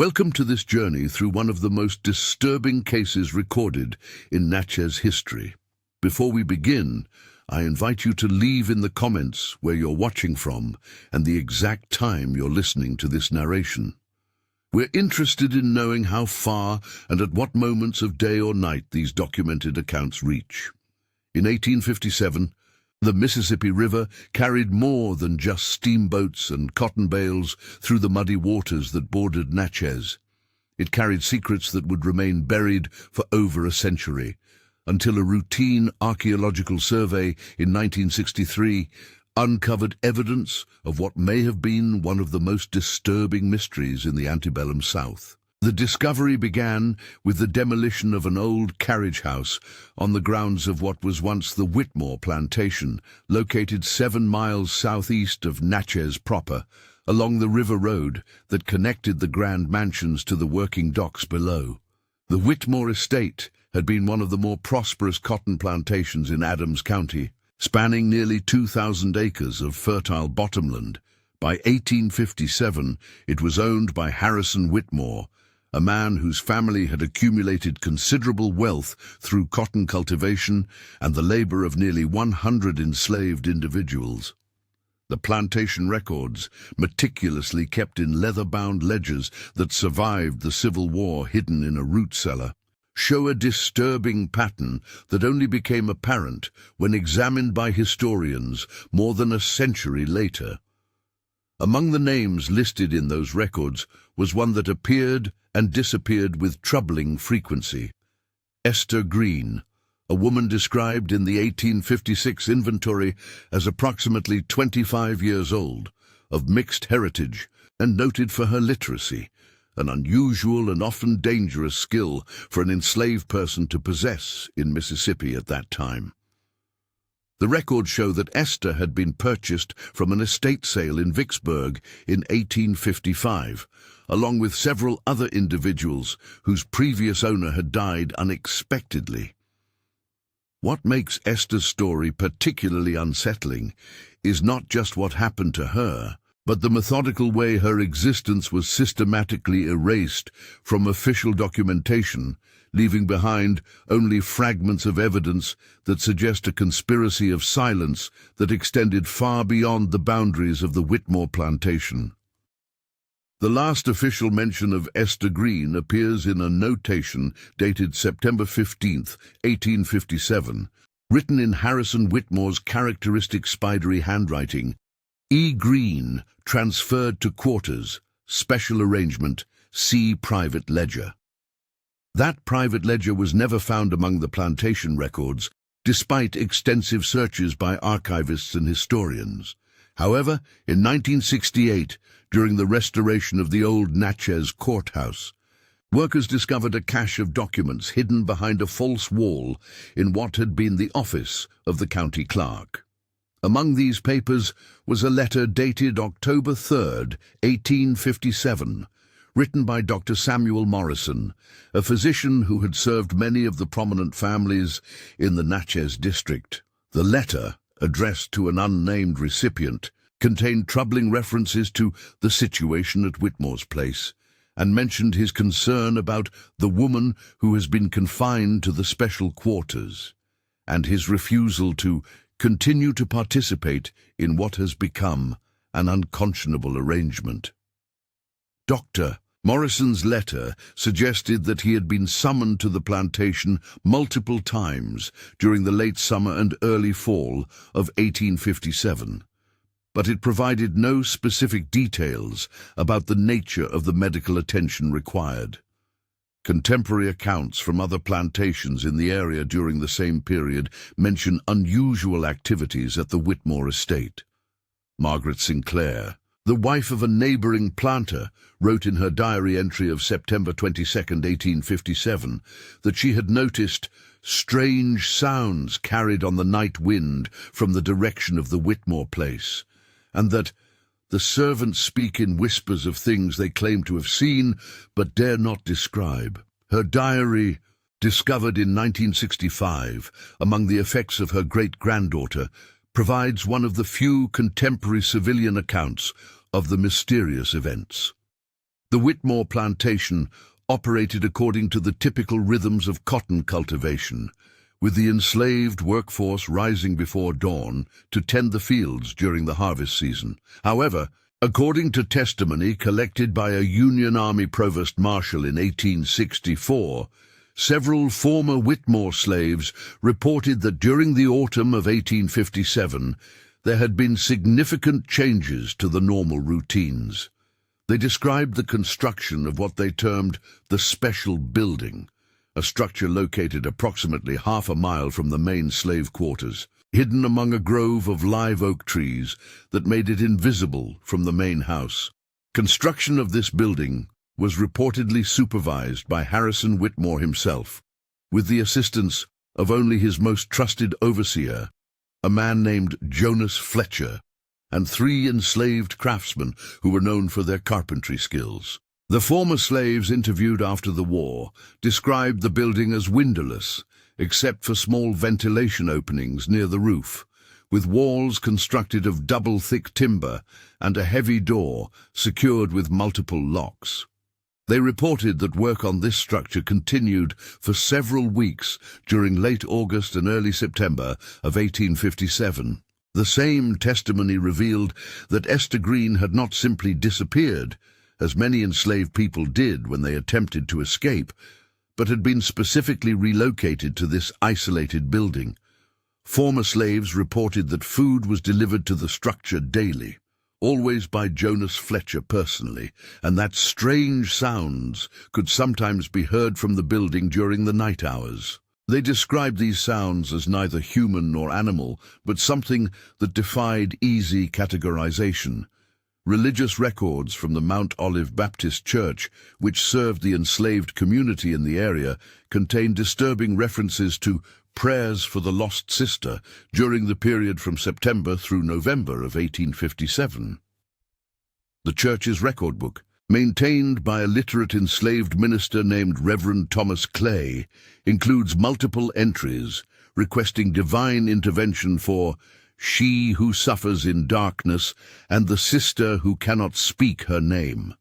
Welcome to this journey through one of the most disturbing cases recorded in Natchez history. Before we begin, I invite you to leave in the comments where you're watching from and the exact time you're listening to this narration. We're interested in knowing how far and at what moments of day or night these documented accounts reach. In 1857, the Mississippi River carried more than just steamboats and cotton bales through the muddy waters that bordered Natchez. It carried secrets that would remain buried for over a century, until a routine archaeological survey in 1963 uncovered evidence of what may have been one of the most disturbing mysteries in the antebellum South. The discovery began with the demolition of an old carriage house on the grounds of what was once the Whitmore plantation, located 7 miles southeast of Natchez proper, along the river road that connected the grand mansions to the working docks below. The Whitmore estate had been one of the more prosperous cotton plantations in Adams County, spanning nearly 2,000 acres of fertile bottomland. By 1857, it was owned by Harrison Whitmore, a man whose family had accumulated considerable wealth through cotton cultivation and the labor of nearly 100 enslaved individuals. The plantation records, meticulously kept in leather-bound ledgers that survived the Civil War hidden in a root cellar, show a disturbing pattern that only became apparent when examined by historians more than a century later. Among the names listed in those records was one that appeared and disappeared with troubling frequency: Esther Green, a woman described in the 1856 inventory as approximately 25 years old, of mixed heritage, and noted for her literacy, an unusual and often dangerous skill for an enslaved person to possess in Mississippi at that time. The records show that Esther had been purchased from an estate sale in Vicksburg in 1855, along with several other individuals whose previous owner had died unexpectedly. What makes Esther's story particularly unsettling is not just what happened to her, but the methodical way her existence was systematically erased from official documentation, leaving behind only fragments of evidence that suggest a conspiracy of silence that extended far beyond the boundaries of the Whitmore plantation. The last official mention of Esther Green appears in a notation dated September 15, 1857, written in Harrison Whitmore's characteristic spidery handwriting: E. Green, transferred to quarters, special arrangement, see private ledger. That private ledger was never found among the plantation records, despite extensive searches by archivists and historians. However, in 1968, during the restoration of the old Natchez courthouse, workers discovered a cache of documents hidden behind a false wall in what had been the office of the county clerk. Among these papers was a letter dated October 3, 1857, written by Dr. Samuel Morrison, a physician who had served many of the prominent families in the Natchez district. The letter, addressed to an unnamed recipient, contained troubling references to the situation at Whitmore's place, and mentioned his concern about the woman who has been confined to the special quarters, and his refusal to continue to participate in what has become an unconscionable arrangement. Dr. Morrison's letter suggested that he had been summoned to the plantation multiple times during the late summer and early fall of 1857, but it provided no specific details about the nature of the medical attention required. Contemporary accounts from other plantations in the area during the same period mention unusual activities at the Whitmore estate. Margaret Sinclair, the wife of a neighboring planter, wrote in her diary entry of September 22, 1857, that she had noticed strange sounds carried on the night wind from the direction of the Whitmore place, and that the servants speak in whispers of things they claim to have seen but dare not describe. Her diary, discovered in 1965 among the effects of her great-granddaughter, provides one of the few contemporary civilian accounts of the mysterious events. The Whitmore plantation operated according to the typical rhythms of cotton cultivation, with the enslaved workforce rising before dawn to tend the fields during the harvest season. However, according to testimony collected by a Union Army provost marshal in 1864, several former Whitmore slaves reported that during the autumn of 1857 there had been significant changes to the normal routines. They described the construction of what they termed the special building, a structure located approximately half a mile from the main slave quarters, hidden among a grove of live oak trees that made it invisible from the main house. Construction of this building was reportedly supervised by Harrison Whitmore himself, with the assistance of only his most trusted overseer, a man named Jonas Fletcher, and 3 enslaved craftsmen who were known for their carpentry skills. The former slaves interviewed after the war described the building as windowless, except for small ventilation openings near the roof, with walls constructed of double-thick timber and a heavy door secured with multiple locks. They reported that work on this structure continued for several weeks during late August and early September of 1857. The same testimony revealed that Esther Green had not simply disappeared, as many enslaved people did when they attempted to escape, but had been specifically relocated to this isolated building. Former slaves reported that food was delivered to the structure daily, always by Jonas Fletcher personally, and that strange sounds could sometimes be heard from the building during the night hours. They described these sounds as neither human nor animal, but something that defied easy categorization. Religious records from the Mount Olive Baptist Church, which served the enslaved community in the area, contain disturbing references to prayers for the lost sister during the period from September through November of 1857. The church's record book, maintained by a literate enslaved minister named Reverend Thomas Clay, includes multiple entries requesting divine intervention for she who suffers in darkness and the sister who cannot speak her name.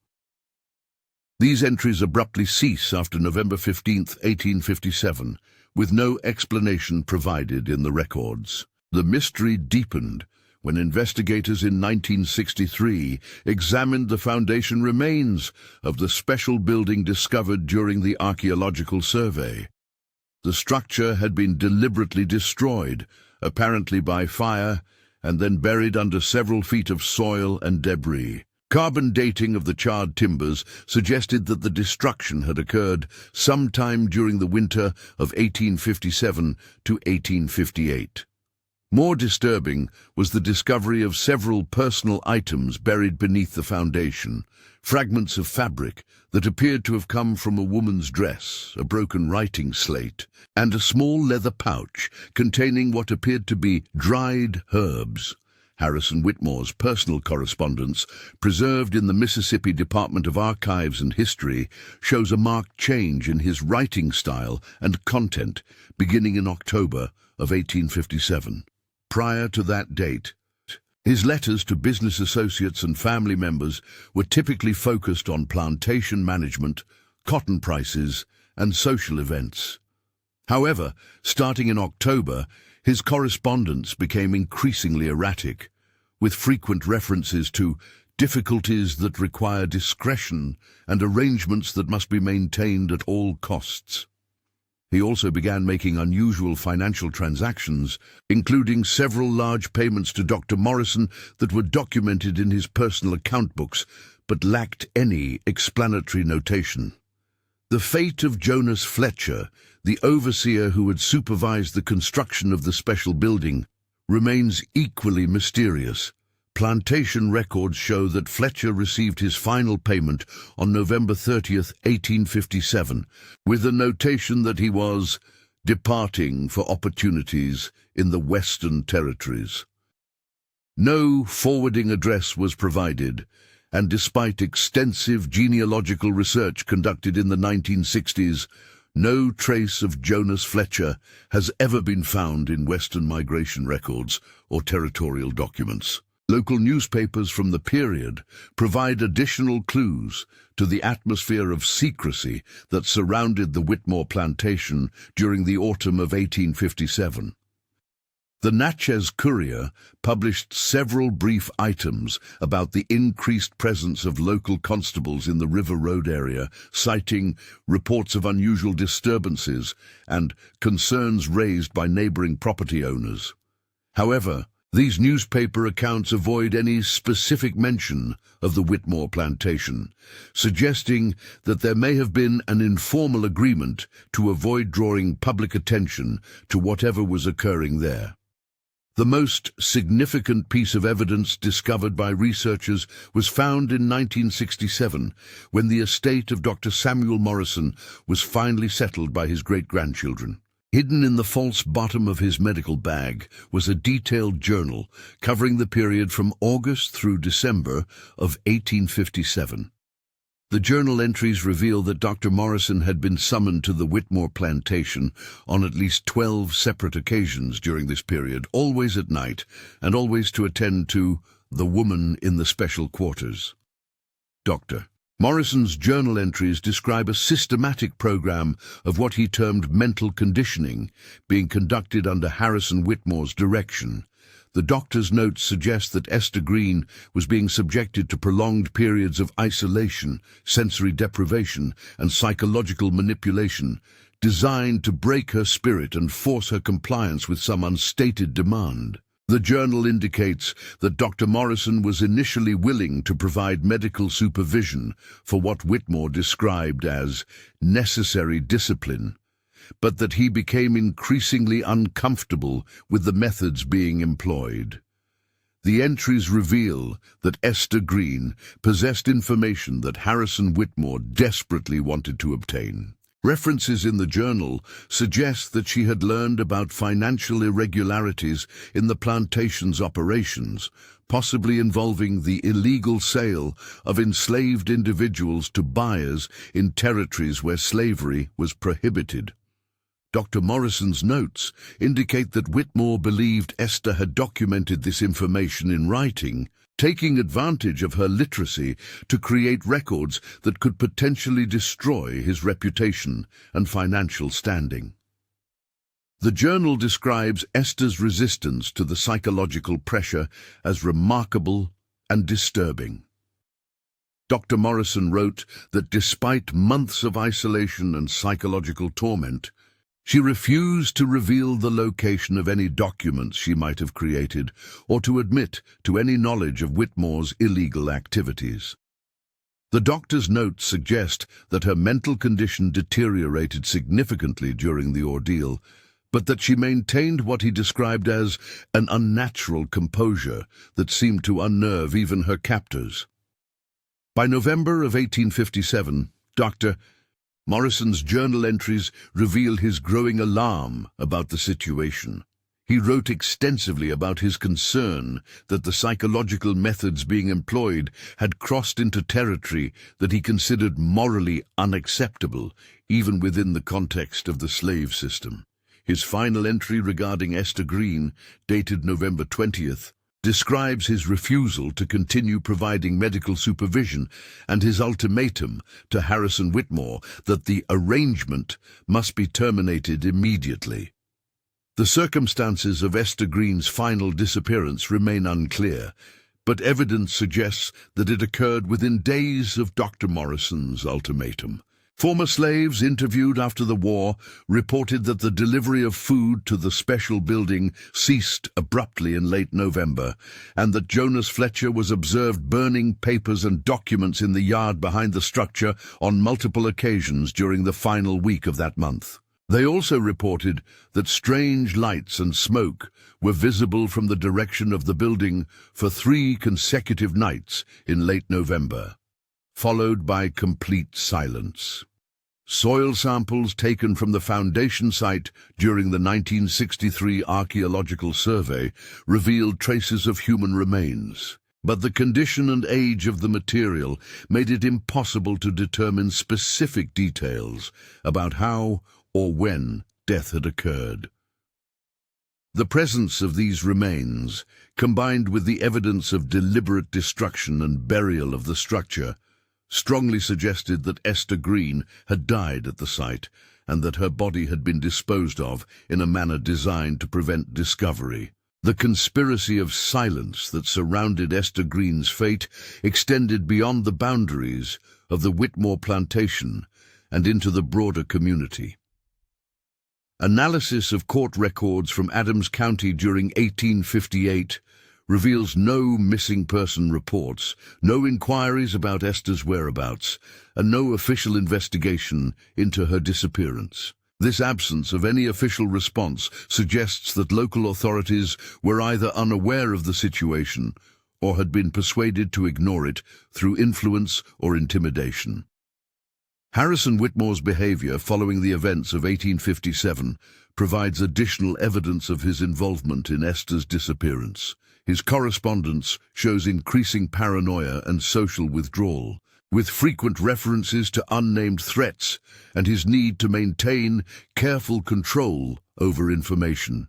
These entries abruptly cease after November 15, 1857, with no explanation provided in the records. The mystery deepened when investigators in 1963 examined the foundation remains of the special building discovered during the archaeological survey. The structure had been deliberately destroyed, apparently by fire, and then buried under several feet of soil and debris. Carbon dating of the charred timbers suggested that the destruction had occurred sometime during the winter of 1857 to 1858. More disturbing was the discovery of several personal items buried beneath the foundation, fragments of fabric that appeared to have come from a woman's dress, a broken writing slate, and a small leather pouch containing what appeared to be dried herbs. Harrison Whitmore's personal correspondence, preserved in the Mississippi Department of Archives and History, shows a marked change in his writing style and content beginning in October of 1857. Prior to that date, his letters to business associates and family members were typically focused on plantation management, cotton prices, and social events. However, starting in October, his correspondence became increasingly erratic, with frequent references to difficulties that require discretion and arrangements that must be maintained at all costs. He also began making unusual financial transactions, including several large payments to Dr. Morrison that were documented in his personal account books, but lacked any explanatory notation. The fate of Jonas Fletcher, the overseer who had supervised the construction of the special building, remains equally mysterious. Plantation records show that Fletcher received his final payment on November 30th, 1857, with a notation that he was departing for opportunities in the Western Territories. No forwarding address was provided, and despite extensive genealogical research conducted in the 1960s, no trace of Jonas Fletcher has ever been found in Western migration records or territorial documents. Local newspapers from the period provide additional clues to the atmosphere of secrecy that surrounded the Whitmore plantation during the autumn of 1857. The Natchez Courier published several brief items about the increased presence of local constables in the River Road area, citing reports of unusual disturbances and concerns raised by neighboring property owners. However, these newspaper accounts avoid any specific mention of the Whitmore plantation, suggesting that there may have been an informal agreement to avoid drawing public attention to whatever was occurring there. The most significant piece of evidence discovered by researchers was found in 1967, when the estate of Dr. Samuel Morrison was finally settled by his great-grandchildren. Hidden in the false bottom of his medical bag was a detailed journal covering the period from August through December of 1857. The journal entries reveal that Dr. Morrison had been summoned to the Whitmore plantation on at least 12 separate occasions during this period, always at night, and always to attend to the woman in the special quarters. Dr. Morrison's journal entries describe a systematic program of what he termed mental conditioning being conducted under Harrison Whitmore's direction. The doctor's notes suggest that Esther Green was being subjected to prolonged periods of isolation, sensory deprivation, and psychological manipulation, designed to break her spirit and force her compliance with some unstated demand. The journal indicates that Dr. Morrison was initially willing to provide medical supervision for what Whitmore described as necessary discipline, but that he became increasingly uncomfortable with the methods being employed. The entries reveal that Esther Green possessed information that Harrison Whitmore desperately wanted to obtain. References in the journal suggest that she had learned about financial irregularities in the plantation's operations, possibly involving the illegal sale of enslaved individuals to buyers in territories where slavery was prohibited. Dr. Morrison's notes indicate that Whitmore believed Esther had documented this information in writing, taking advantage of her literacy to create records that could potentially destroy his reputation and financial standing. The journal describes Esther's resistance to the psychological pressure as remarkable and disturbing. Dr. Morrison wrote that despite months of isolation and psychological torment, she refused to reveal the location of any documents she might have created or to admit to any knowledge of Whitmore's illegal activities. The doctor's notes suggest that her mental condition deteriorated significantly during the ordeal, but that she maintained what he described as an unnatural composure that seemed to unnerve even her captors. By November of 1857, Dr. Morrison's journal entries reveal his growing alarm about the situation. He wrote extensively about his concern that the psychological methods being employed had crossed into territory that he considered morally unacceptable, even within the context of the slave system. His final entry regarding Esther Green, dated November 20th, describes his refusal to continue providing medical supervision and his ultimatum to Harrison Whitmore that the arrangement must be terminated immediately. The circumstances of Esther Green's final disappearance remain unclear, but evidence suggests that it occurred within days of Dr. Morrison's ultimatum. Former slaves interviewed after the war reported that the delivery of food to the special building ceased abruptly in late November, and that Jonas Fletcher was observed burning papers and documents in the yard behind the structure on multiple occasions during the final week of that month. They also reported that strange lights and smoke were visible from the direction of the building for 3 consecutive nights in late November, followed by complete silence. Soil samples taken from the foundation site during the 1963 archaeological survey revealed traces of human remains, but the condition and age of the material made it impossible to determine specific details about how or when death had occurred. The presence of these remains, combined with the evidence of deliberate destruction and burial of the structure, strongly suggested that Esther Green had died at the site and that her body had been disposed of in a manner designed to prevent discovery. The conspiracy of silence that surrounded Esther Green's fate extended beyond the boundaries of the Whitmore plantation and into the broader community. Analysis of court records from Adams County during 1858 reveals no missing person reports, no inquiries about Esther's whereabouts, and no official investigation into her disappearance. This absence of any official response suggests that local authorities were either unaware of the situation or had been persuaded to ignore it through influence or intimidation. Harrison Whitmore's behavior following the events of 1857 provides additional evidence of his involvement in Esther's disappearance. His correspondence shows increasing paranoia and social withdrawal, with frequent references to unnamed threats and his need to maintain careful control over information.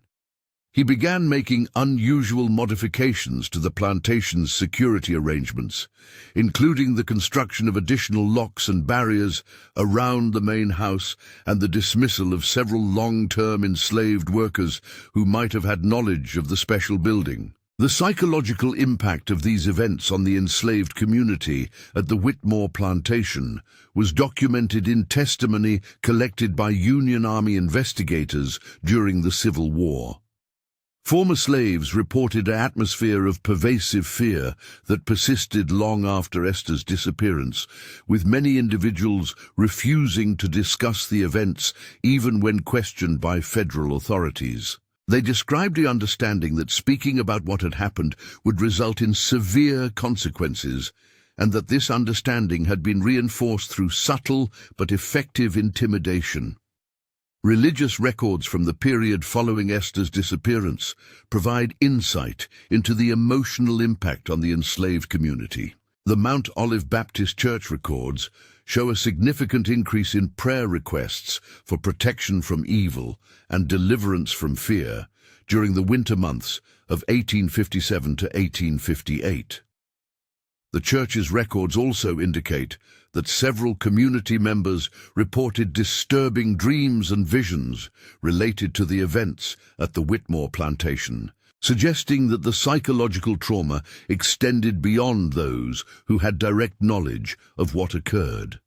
He began making unusual modifications to the plantation's security arrangements, including the construction of additional locks and barriers around the main house and the dismissal of several long-term enslaved workers who might have had knowledge of the special building. The psychological impact of these events on the enslaved community at the Whitmore plantation was documented in testimony collected by Union Army investigators during the Civil War. Former slaves reported an atmosphere of pervasive fear that persisted long after Esther's disappearance, with many individuals refusing to discuss the events even when questioned by federal authorities. They described the understanding that speaking about what had happened would result in severe consequences, and that this understanding had been reinforced through subtle but effective intimidation. Religious records from the period following Esther's disappearance provide insight into the emotional impact on the enslaved community. The Mount Olive Baptist Church records show a significant increase in prayer requests for protection from evil and deliverance from fear during the winter months of 1857 to 1858. The church's records also indicate that several community members reported disturbing dreams and visions related to the events at the Whitmore plantation, suggesting that the psychological trauma extended beyond those who had direct knowledge of what occurred.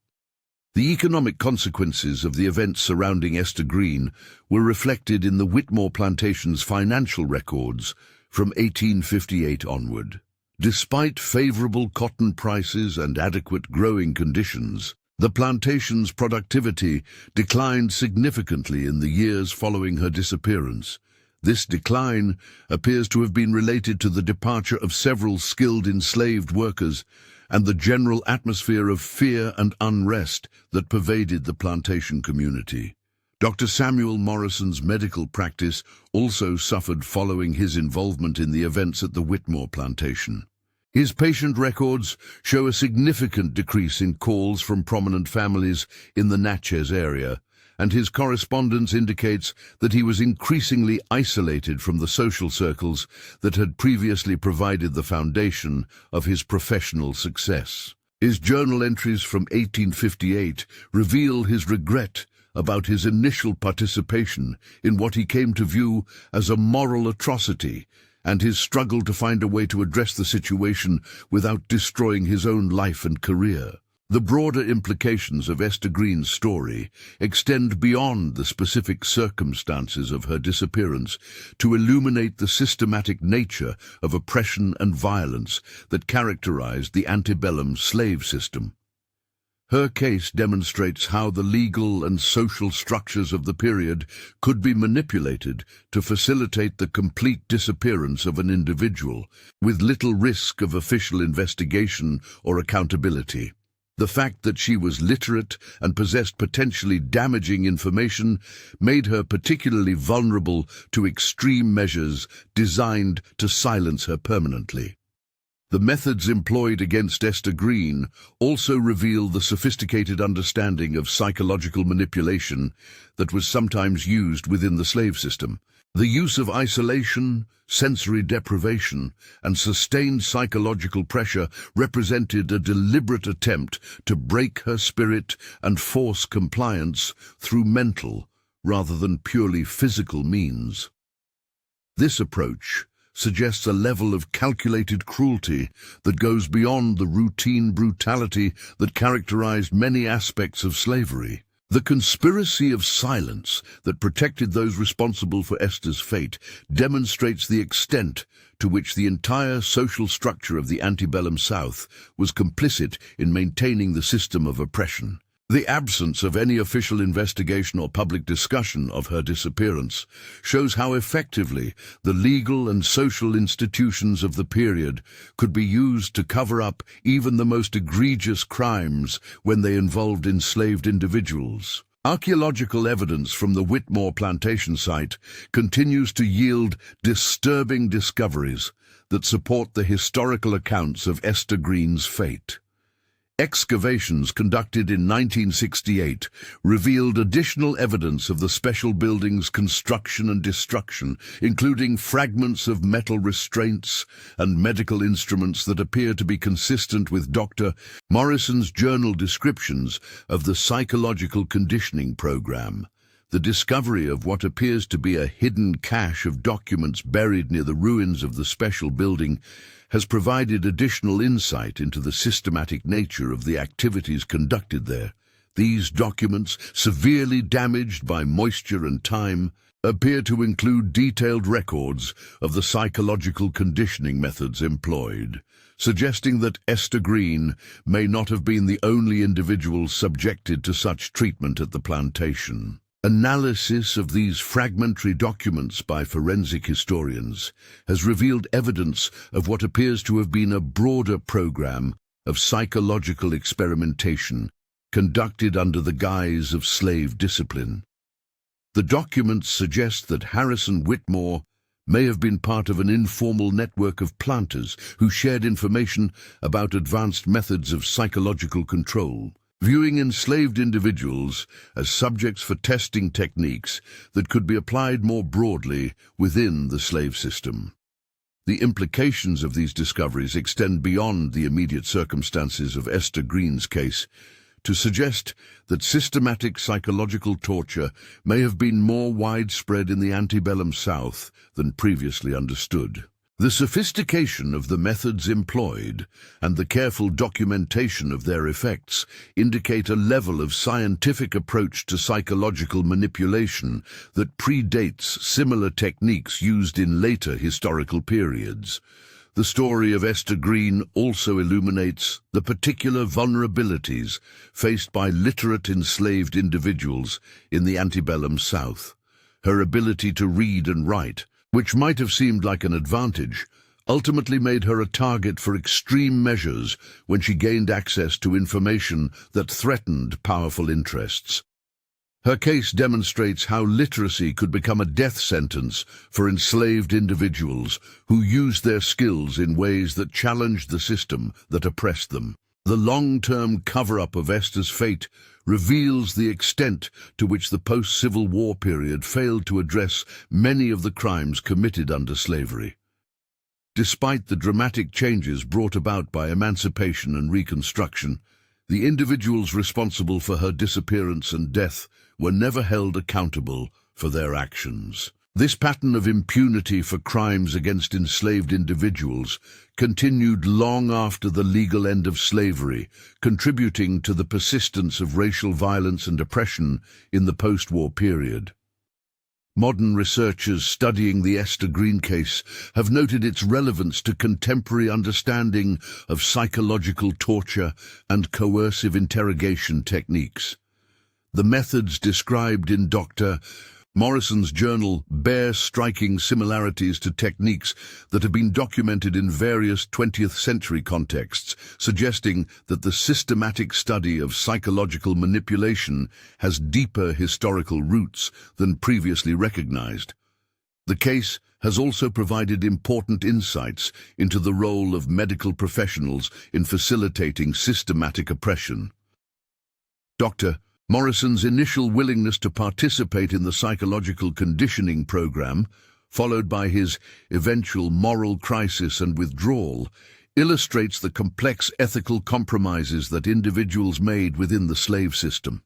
The economic consequences of the events surrounding Esther Green were reflected in the Whitmore plantation's financial records from 1858 onward. Despite favorable cotton prices and adequate growing conditions, the plantation's productivity declined significantly in the years following her disappearance. This decline appears to have been related to the departure of several skilled enslaved workers and the general atmosphere of fear and unrest that pervaded the plantation community. Dr. Samuel Morrison's medical practice also suffered following his involvement in the events at the Whitmore plantation. His patient records show a significant decrease in calls from prominent families in the Natchez area, and his correspondence indicates that he was increasingly isolated from the social circles that had previously provided the foundation of his professional success. His journal entries from 1858 reveal his regret about his initial participation in what he came to view as a moral atrocity, and his struggle to find a way to address the situation without destroying his own life and career. The broader implications of Esther Green's story extend beyond the specific circumstances of her disappearance to illuminate the systematic nature of oppression and violence that characterized the antebellum slave system. Her case demonstrates how the legal and social structures of the period could be manipulated to facilitate the complete disappearance of an individual, with little risk of official investigation or accountability. The fact that she was literate and possessed potentially damaging information made her particularly vulnerable to extreme measures designed to silence her permanently. The methods employed against Esther Green also reveal the sophisticated understanding of psychological manipulation that was sometimes used within the slave system. The use of isolation, sensory deprivation, and sustained psychological pressure represented a deliberate attempt to break her spirit and force compliance through mental rather than purely physical means. This approach suggests a level of calculated cruelty that goes beyond the routine brutality that characterized many aspects of slavery. The conspiracy of silence that protected those responsible for Esther's fate demonstrates the extent to which the entire social structure of the antebellum South was complicit in maintaining the system of oppression. The absence of any official investigation or public discussion of her disappearance shows how effectively the legal and social institutions of the period could be used to cover up even the most egregious crimes when they involved enslaved individuals. Archaeological evidence from the Whitmore plantation site continues to yield disturbing discoveries that support the historical accounts of Esther Green's fate. Excavations conducted in 1968 revealed additional evidence of the special building's construction and destruction, including fragments of metal restraints and medical instruments that appear to be consistent with Dr. Morrison's journal descriptions of the psychological conditioning program. The discovery of what appears to be a hidden cache of documents buried near the ruins of the special building has provided additional insight into the systematic nature of the activities conducted there. These documents, severely damaged by moisture and time, appear to include detailed records of the psychological conditioning methods employed, suggesting that Esther Green may not have been the only individual subjected to such treatment at the plantation. Analysis of these fragmentary documents by forensic historians has revealed evidence of what appears to have been a broader program of psychological experimentation conducted under the guise of slave discipline. The documents suggest that Harrison Whitmore may have been part of an informal network of planters who shared information about advanced methods of psychological control, viewing enslaved individuals as subjects for testing techniques that could be applied more broadly within the slave system. The implications of these discoveries extend beyond the immediate circumstances of Esther Green's case to suggest that systematic psychological torture may have been more widespread in the antebellum South than previously understood. The sophistication of the methods employed and the careful documentation of their effects indicate a level of scientific approach to psychological manipulation that predates similar techniques used in later historical periods. The story of Esther Green also illuminates the particular vulnerabilities faced by literate enslaved individuals in the antebellum South. Her ability to read and write, which might have seemed like an advantage, ultimately made her a target for extreme measures when she gained access to information that threatened powerful interests. Her case demonstrates how literacy could become a death sentence for enslaved individuals who used their skills in ways that challenged the system that oppressed them. The long-term cover-up of Esther's fate reveals the extent to which the post-Civil War period failed to address many of the crimes committed under slavery. Despite the dramatic changes brought about by emancipation and Reconstruction, the individuals responsible for her disappearance and death were never held accountable for their actions. This pattern of impunity for crimes against enslaved individuals continued long after the legal end of slavery, contributing to the persistence of racial violence and oppression in the post-war period. Modern researchers studying the Esther Green case have noted its relevance to contemporary understanding of psychological torture and coercive interrogation techniques. The methods described in Dr. Morrison's journal bear striking similarities to techniques that have been documented in various 20th century contexts, suggesting that the systematic study of psychological manipulation has deeper historical roots than previously recognized. The case has also provided important insights into the role of medical professionals in facilitating systematic oppression. Dr. Morrison's initial willingness to participate in the psychological conditioning program, followed by his eventual moral crisis and withdrawal, illustrates the complex ethical compromises that individuals made within the slave system.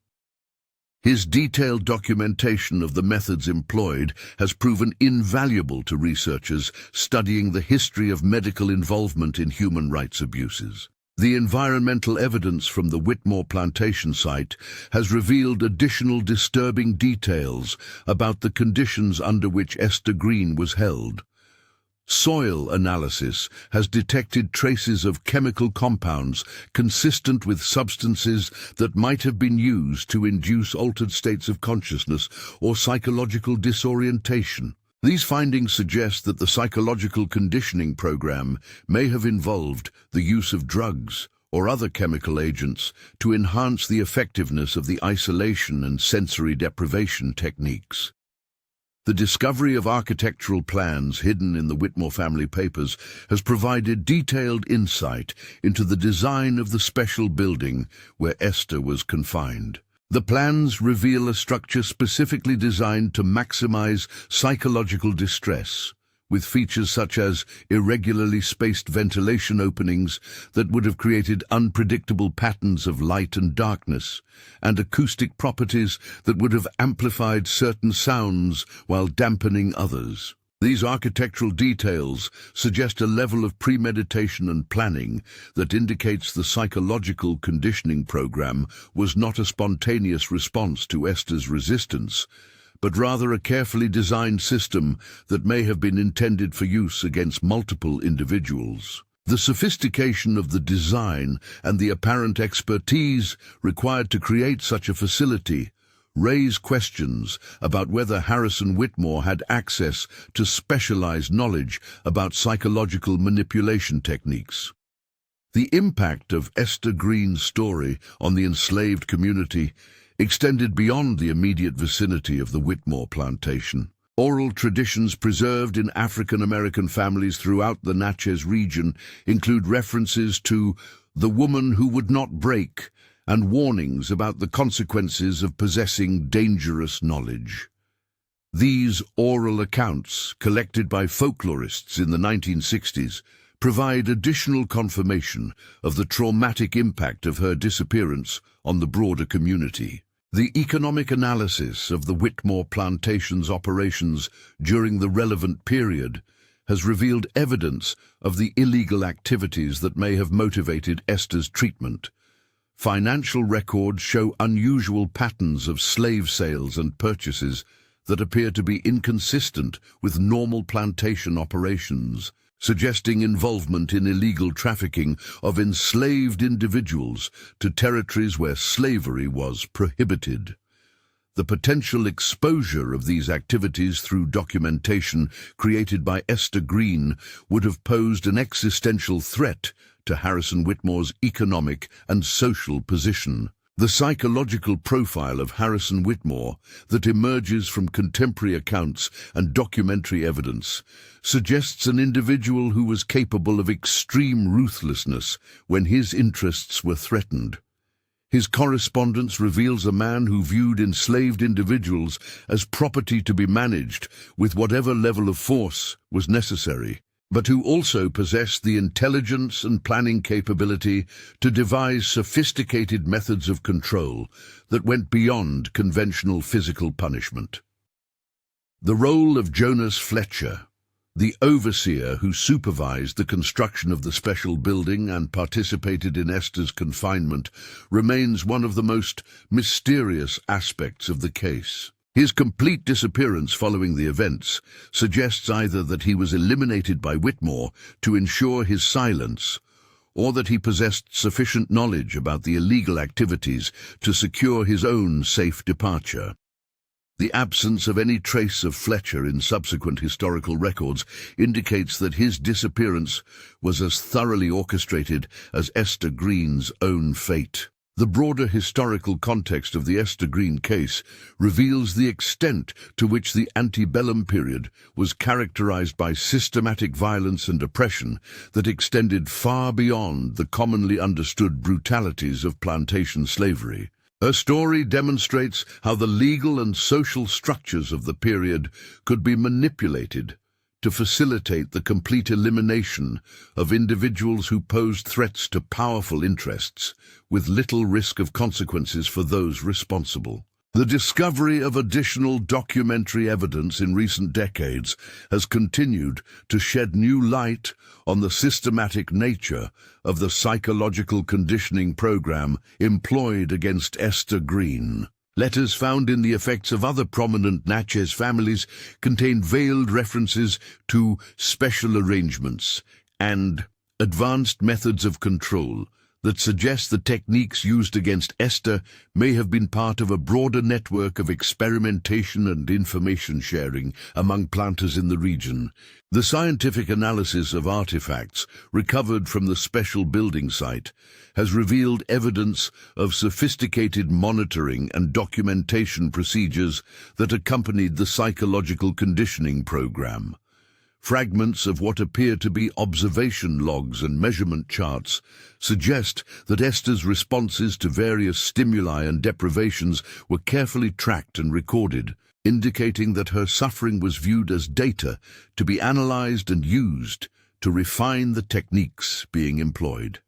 His detailed documentation of the methods employed has proven invaluable to researchers studying the history of medical involvement in human rights abuses. The environmental evidence from the Whitmore plantation site has revealed additional disturbing details about the conditions under which Esther Green was held. Soil analysis has detected traces of chemical compounds consistent with substances that might have been used to induce altered states of consciousness or psychological disorientation. These findings suggest that the psychological conditioning program may have involved the use of drugs or other chemical agents to enhance the effectiveness of the isolation and sensory deprivation techniques. The discovery of architectural plans hidden in the Whitmore family papers has provided detailed insight into the design of the special building where Esther was confined. The plans reveal a structure specifically designed to maximize psychological distress, with features such as irregularly spaced ventilation openings that would have created unpredictable patterns of light and darkness, and acoustic properties that would have amplified certain sounds while dampening others. These architectural details suggest a level of premeditation and planning that indicates the psychological conditioning program was not a spontaneous response to Esther's resistance, but rather a carefully designed system that may have been intended for use against multiple individuals. The sophistication of the design and the apparent expertise required to create such a facility raise questions about whether Harrison Whitmore had access to specialized knowledge about psychological manipulation techniques. The impact of Esther Green's story on the enslaved community extended beyond the immediate vicinity of the Whitmore plantation. Oral traditions preserved in African American families throughout the Natchez region include references to the woman who would not break and warnings about the consequences of possessing dangerous knowledge. These oral accounts, collected by folklorists in the 1960s, provide additional confirmation of the traumatic impact of her disappearance on the broader community. The economic analysis of the Whitmore plantation's operations during the relevant period has revealed evidence of the illegal activities that may have motivated Esther's treatment. Financial records show unusual patterns of slave sales and purchases that appear to be inconsistent with normal plantation operations, suggesting involvement in illegal trafficking of enslaved individuals to territories where slavery was prohibited. The potential exposure of these activities through documentation created by Esther Green would have posed an existential threat to Harrison Whitmore's economic and social position. The psychological profile of Harrison Whitmore that emerges from contemporary accounts and documentary evidence suggests an individual who was capable of extreme ruthlessness when his interests were threatened. His correspondence reveals a man who viewed enslaved individuals as property to be managed with whatever level of force was necessary, but who also possessed the intelligence and planning capability to devise sophisticated methods of control that went beyond conventional physical punishment. The role of Jonas Fletcher, the overseer who supervised the construction of the special building and participated in Esther's confinement, remains one of the most mysterious aspects of the case. His complete disappearance following the events suggests either that he was eliminated by Whitmore to ensure his silence, or that he possessed sufficient knowledge about the illegal activities to secure his own safe departure. The absence of any trace of Fletcher in subsequent historical records indicates that his disappearance was as thoroughly orchestrated as Esther Green's own fate. The broader historical context of the Esther Green case reveals the extent to which the antebellum period was characterized by systematic violence and oppression that extended far beyond the commonly understood brutalities of plantation slavery. Her story demonstrates how the legal and social structures of the period could be manipulated to facilitate the complete elimination of individuals who posed threats to powerful interests, with little risk of consequences for those responsible. The discovery of additional documentary evidence in recent decades has continued to shed new light on the systematic nature of the psychological conditioning program employed against Esther Green. Letters found in the effects of other prominent Natchez families contain veiled references to special arrangements and advanced methods of control that suggest the techniques used against Esther may have been part of a broader network of experimentation and information sharing among planters in the region. The scientific analysis of artifacts recovered from the special building site has revealed evidence of sophisticated monitoring and documentation procedures that accompanied the psychological conditioning program. Fragments of what appear to be observation logs and measurement charts suggest that Esther's responses to various stimuli and deprivations were carefully tracked and recorded, indicating that her suffering was viewed as data to be analyzed and used to refine the techniques being employed.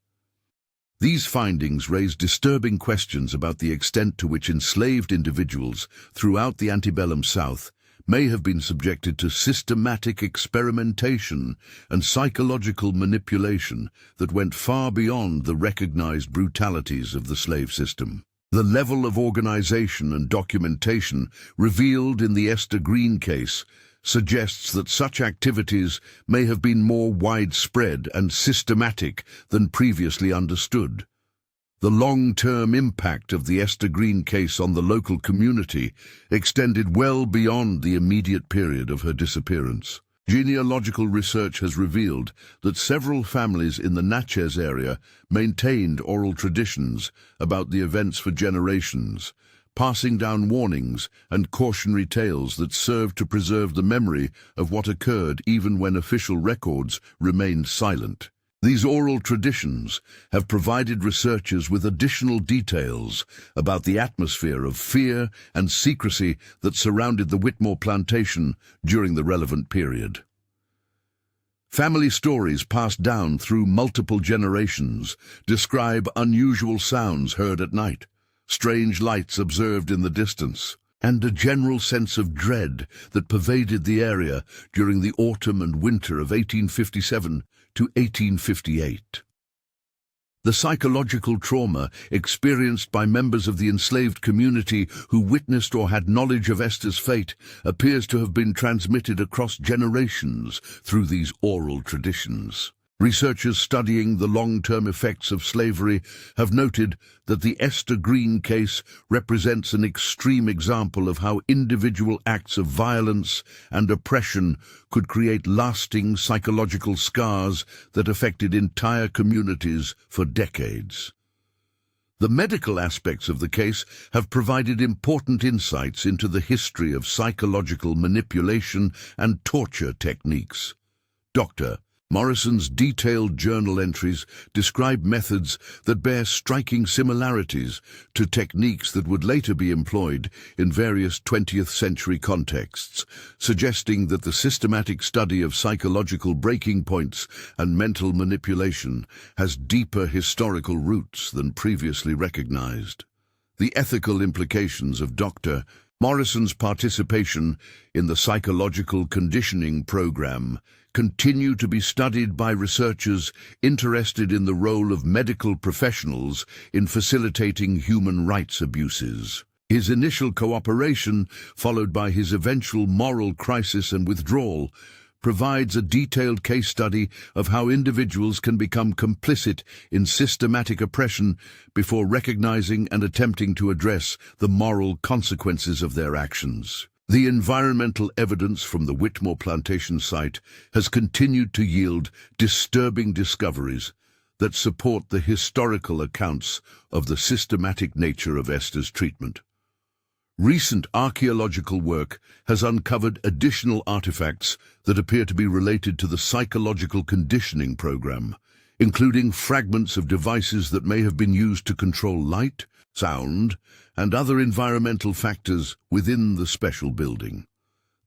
These findings raise disturbing questions about the extent to which enslaved individuals throughout the antebellum South may have been subjected to systematic experimentation and psychological manipulation that went far beyond the recognized brutalities of the slave system. The level of organization and documentation revealed in the Esther Green case suggests that such activities may have been more widespread and systematic than previously understood. The long-term impact of the Esther Green case on the local community extended well beyond the immediate period of her disappearance. Genealogical research has revealed that several families in the Natchez area maintained oral traditions about the events for generations, passing down warnings and cautionary tales that served to preserve the memory of what occurred even when official records remained silent. These oral traditions have provided researchers with additional details about the atmosphere of fear and secrecy that surrounded the Whitmore plantation during the relevant period. Family stories passed down through multiple generations describe unusual sounds heard at night, strange lights observed in the distance, and a general sense of dread that pervaded the area during the autumn and winter of 1857 to 1858. The psychological trauma experienced by members of the enslaved community who witnessed or had knowledge of Esther's fate appears to have been transmitted across generations through these oral traditions. Researchers studying the long-term effects of slavery have noted that the Esther Green case represents an extreme example of how individual acts of violence and oppression could create lasting psychological scars that affected entire communities for decades. The medical aspects of the case have provided important insights into the history of psychological manipulation and torture techniques. Dr. Morrison's detailed journal entries describe methods that bear striking similarities to techniques that would later be employed in various 20th century contexts, suggesting that the systematic study of psychological breaking points and mental manipulation has deeper historical roots than previously recognized. The ethical implications of Dr. Morrison's participation in the psychological conditioning program continue to be studied by researchers interested in the role of medical professionals in facilitating human rights abuses. His initial cooperation, followed by his eventual moral crisis and withdrawal, provides a detailed case study of how individuals can become complicit in systematic oppression before recognizing and attempting to address the moral consequences of their actions. The environmental evidence from the Whitmore plantation site has continued to yield disturbing discoveries that support the historical accounts of the systematic nature of Esther's treatment. Recent archaeological work has uncovered additional artifacts that appear to be related to the psychological conditioning program, including fragments of devices that may have been used to control light, sound, and other environmental factors within the special building.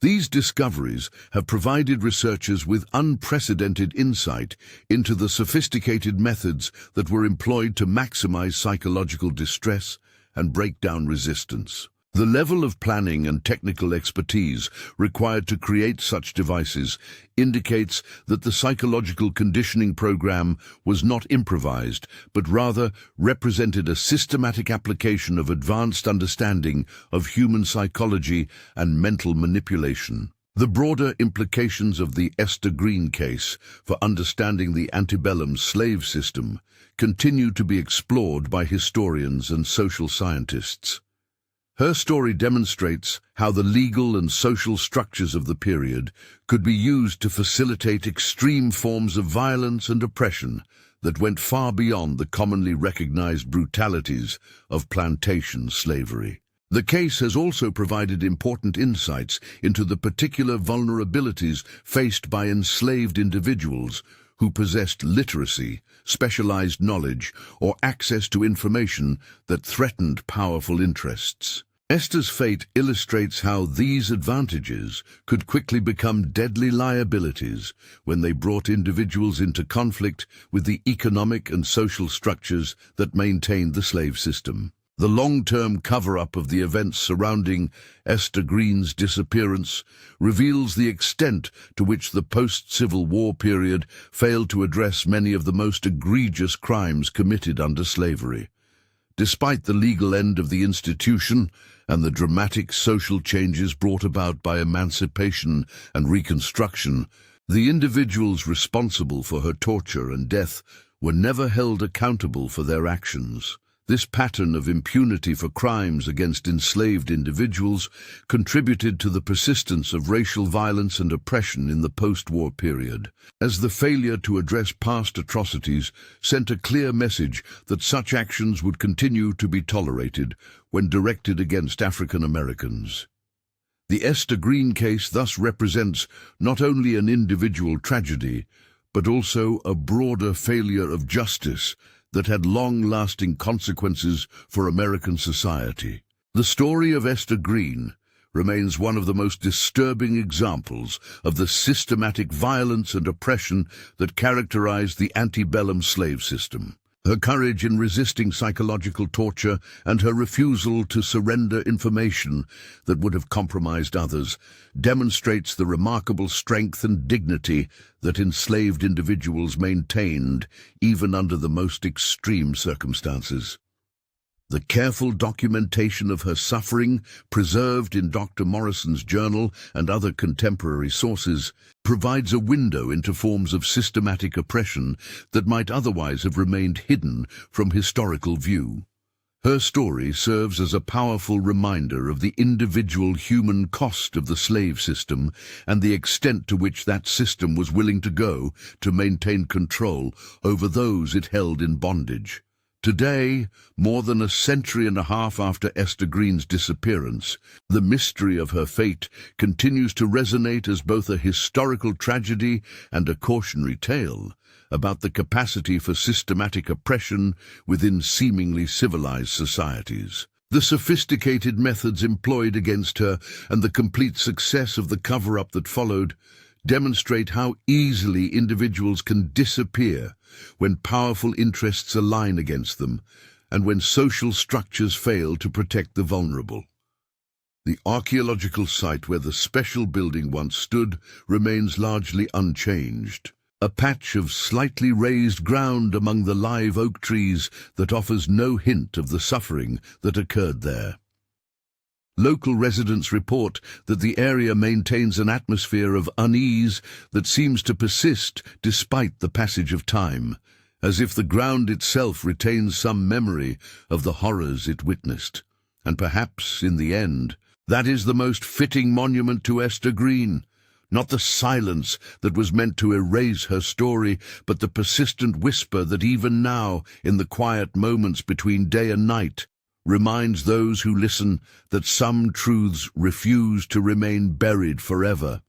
These discoveries have provided researchers with unprecedented insight into the sophisticated methods that were employed to maximize psychological distress and break down resistance. The level of planning and technical expertise required to create such devices indicates that the psychological conditioning program was not improvised, but rather represented a systematic application of advanced understanding of human psychology and mental manipulation. The broader implications of the Esther Green case for understanding the antebellum slave system continue to be explored by historians and social scientists. Her story demonstrates how the legal and social structures of the period could be used to facilitate extreme forms of violence and oppression that went far beyond the commonly recognized brutalities of plantation slavery. The case has also provided important insights into the particular vulnerabilities faced by enslaved individuals who possessed literacy, specialized knowledge, or access to information that threatened powerful interests. Esther's fate illustrates how these advantages could quickly become deadly liabilities when they brought individuals into conflict with the economic and social structures that maintained the slave system. The long-term cover-up of the events surrounding Esther Green's disappearance reveals the extent to which the post-Civil War period failed to address many of the most egregious crimes committed under slavery. Despite the legal end of the institution and the dramatic social changes brought about by emancipation and Reconstruction, the individuals responsible for her torture and death were never held accountable for their actions. This pattern of impunity for crimes against enslaved individuals contributed to the persistence of racial violence and oppression in the post-war period, as the failure to address past atrocities sent a clear message that such actions would continue to be tolerated when directed against African Americans. The Esther Green case thus represents not only an individual tragedy, but also a broader failure of justice that had long-lasting consequences for American society. The story of Esther Green remains one of the most disturbing examples of the systematic violence and oppression that characterized the antebellum slave system. Her courage in resisting psychological torture and her refusal to surrender information that would have compromised others demonstrates the remarkable strength and dignity that enslaved individuals maintained even under the most extreme circumstances. The careful documentation of her suffering, preserved in Dr. Morrison's journal and other contemporary sources, provides a window into forms of systematic oppression that might otherwise have remained hidden from historical view. Her story serves as a powerful reminder of the individual human cost of the slave system and the extent to which that system was willing to go to maintain control over those it held in bondage. Today, more than a century and a half after Esther Green's disappearance, the mystery of her fate continues to resonate as both a historical tragedy and a cautionary tale about the capacity for systematic oppression within seemingly civilized societies. The sophisticated methods employed against her and the complete success of the cover-up that followed demonstrate how easily individuals can disappear when powerful interests align against them and when social structures fail to protect the vulnerable. The archaeological site where the special building once stood remains largely unchanged, a patch of slightly raised ground among the live oak trees that offers no hint of the suffering that occurred there. Local residents report that the area maintains an atmosphere of unease that seems to persist despite the passage of time, as if the ground itself retains some memory of the horrors it witnessed. And perhaps, in the end, that is the most fitting monument to Esther Green, not the silence that was meant to erase her story, but the persistent whisper that even now, in the quiet moments between day and night, reminds those who listen that some truths refuse to remain buried forever.